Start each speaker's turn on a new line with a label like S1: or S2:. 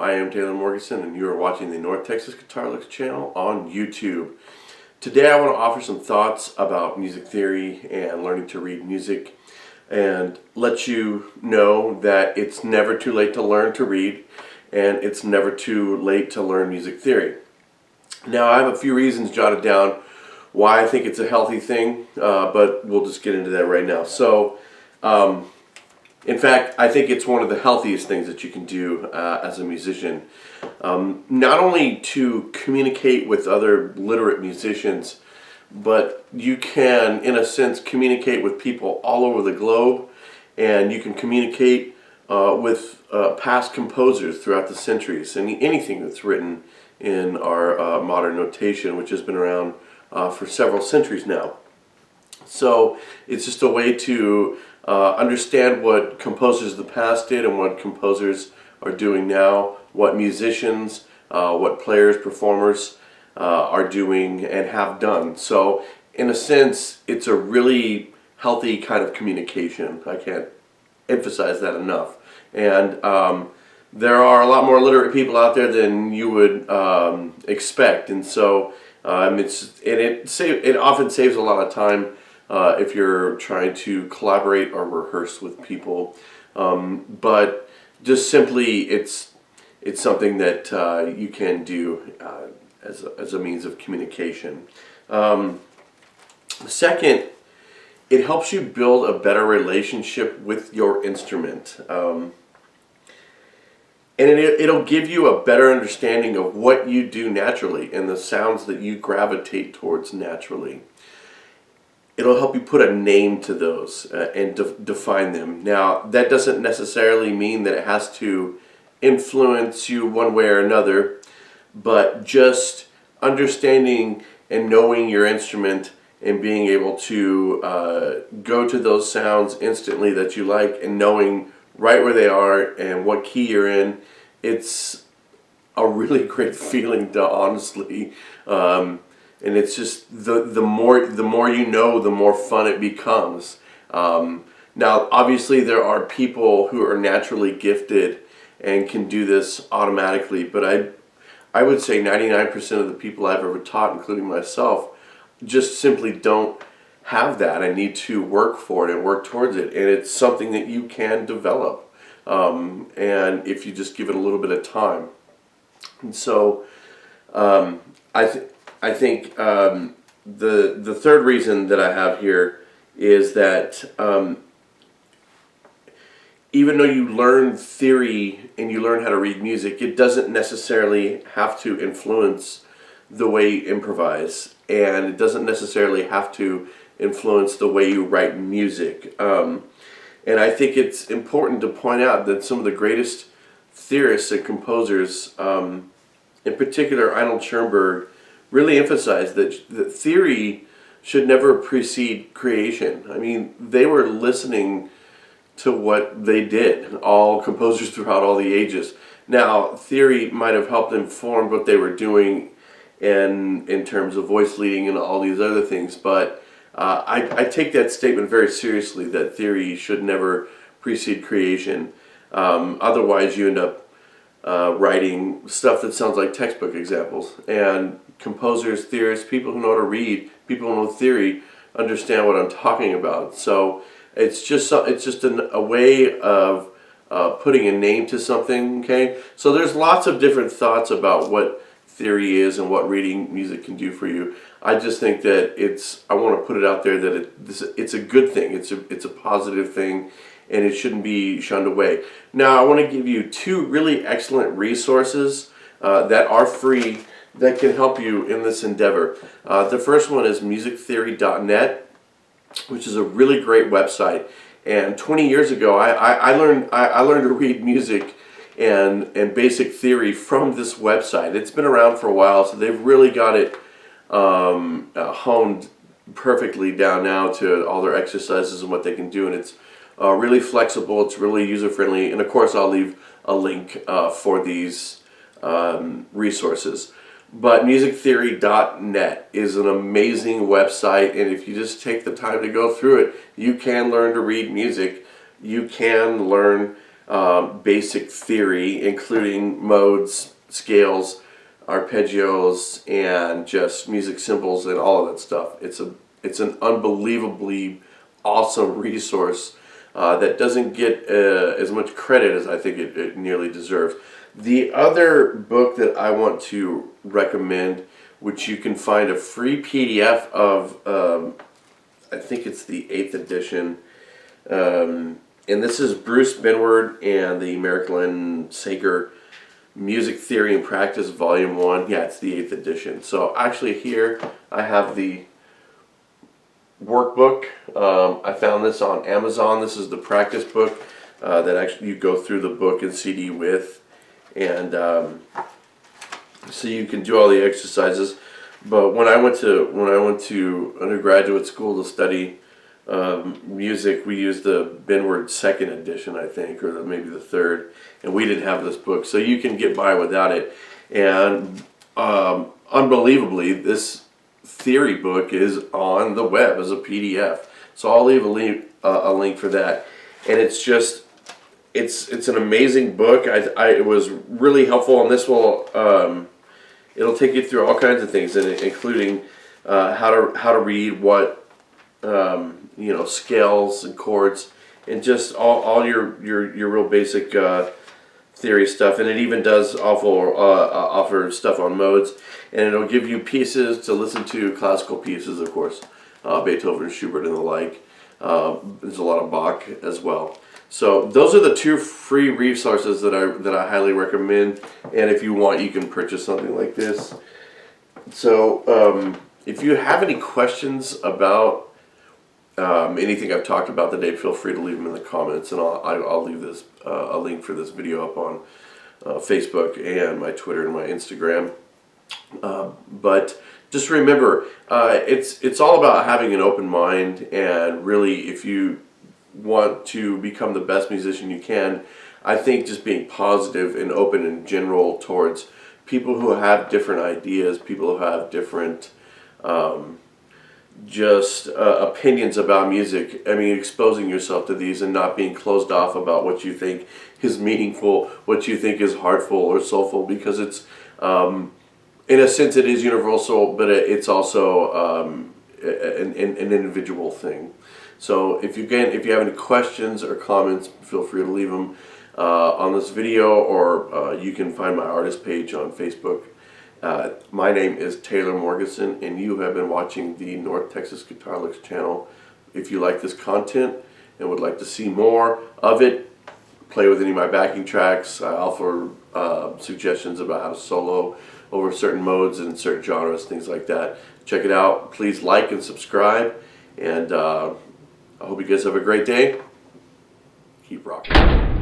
S1: I am Taylor Morganson, and you are watching the North Texas Guitar Licks channel on YouTube. Today I want to offer some thoughts about music theory and learning to read music, and let you know that it's never too late to learn to read, and it's never too late to learn music theory. Now, I have a few reasons jotted down why I think it's a healthy thing, but we'll just get into that right now. So, in fact, I think it's one of the healthiest things that you can do as a musician. Not only to communicate with other literate musicians, but you can, in a sense, communicate with people all over the globe, and you can communicate with past composers throughout the centuries, and anything that's written in our modern notation, which has been around for several centuries now. So it's just a way to understand what composers of the past did and what composers are doing now, what musicians, what players, performers are doing and have done. So in a sense, it's a really healthy kind of communication. I can't emphasize that enough. And there are a lot more literate people out there than you would expect, and so it often saves a lot of time if you're trying to collaborate or rehearse with people. But just simply, it's something that you can do as a means of communication. Second, it helps you build a better relationship with your instrument. And it'll give you a better understanding of what you do naturally and the sounds that you gravitate towards naturally. It'll help you put a name to those and define them. Now, that doesn't necessarily mean that it has to influence you one way or another, but just understanding and knowing your instrument and being able to go to those sounds instantly that you like and knowing right where they are and what key you're in, it's a really great feeling to honestly. And it's just the more you know, the more fun it becomes. Now, obviously, there are people who are naturally gifted and can do this automatically, but I would say 99% of the people I've ever taught, including myself, just simply don't have that. I need to work for it and work towards it, and it's something that you can develop, and if you just give it a little bit of time. And so I think the third reason that I have here is that even though you learn theory and you learn how to read music, it doesn't necessarily have to influence the way you improvise, and it doesn't necessarily have to influence the way you write music. And I think it's important to point out that some of the greatest theorists and composers, in particular Arnold Schoenberg, really emphasized that theory should never precede creation. I mean, they were listening to what they did, all composers throughout all the ages. Now, theory might have helped inform what they were doing in terms of voice leading and all these other things, but I take that statement very seriously, that theory should never precede creation. Otherwise, you end up writing stuff that sounds like textbook examples. And composers, theorists, people who know how to read, people who know theory, understand what I'm talking about. So it's just a way of putting a name to something. Okay, so there's lots of different thoughts about what theory is and what reading music can do for you. I just think that I want to put it out there that it's a good thing. It's a positive thing, and it shouldn't be shunned away. Now, I want to give you two really excellent resources that are free that can help you in this endeavor. The first one is musictheory.net, which is a really great website. And 20 years ago, I learned to read music and basic theory from this website. It's been around for a while, so they've really got it honed perfectly down now to all their exercises and what they can do, and it's really flexible, it's really user-friendly, and of course I'll leave a link for these resources. But musictheory.net is an amazing website, and if you just take the time to go through it, you can learn to read music. You can learn basic theory, including modes, scales, arpeggios, and just music symbols and all of that stuff. It's an unbelievably awesome resource that doesn't get as much credit as I think it nearly deserves. The other book that I want to recommend, which you can find a free PDF of, I think it's the 8th edition, and this is Bruce Benward and the Merrick Sager Music Theory and Practice Volume 1. Yeah, it's the 8th edition. So actually here I have the workbook. I found this on Amazon. This is the practice book that actually you go through the book and CD with, and so you can do all the exercises. But when I went to undergraduate school to study music, we used the Benward 2nd edition, I think, or maybe the 3rd, and we didn't have this book, so you can get by without it. And unbelievably, this theory book is on the web as a PDF, so I'll leave a link for that. And it's just it's an amazing book. It was really helpful, and this will it'll take you through all kinds of things, including how to read what scales and chords, and just all your real basic theory stuff. And it even does offer stuff on modes, and it'll give you pieces to listen to, classical pieces, of course, Beethoven, Schubert, and the like. There's a lot of Bach as well. So those are the 2 free resources that I highly recommend. And if you want, you can purchase something like this. So if you have any questions about anything I've talked about today, feel free to leave them in the comments, and I'll leave this a link for this video up on Facebook and my Twitter and my Instagram. But just remember, it's all about having an open mind, and really, if you want to become the best musician you can, I think just being positive and open in general towards people who have different ideas, people who have different opinions about music. I mean, exposing yourself to these and not being closed off about what you think is meaningful, what you think is heartful or soulful, because it's in a sense it is universal, but it's also an individual thing. So if you have any questions or comments, feel free to leave them on this video, or you can find my artist page on Facebook. My name is Taylor Morganson, and you have been watching the North Texas Guitar Licks channel. If you like this content and would like to see more of it, play with any of my backing tracks, I offer suggestions about how to solo over certain modes and certain genres, things like that. Check it out. Please like and subscribe, and I hope you guys have a great day. Keep rocking.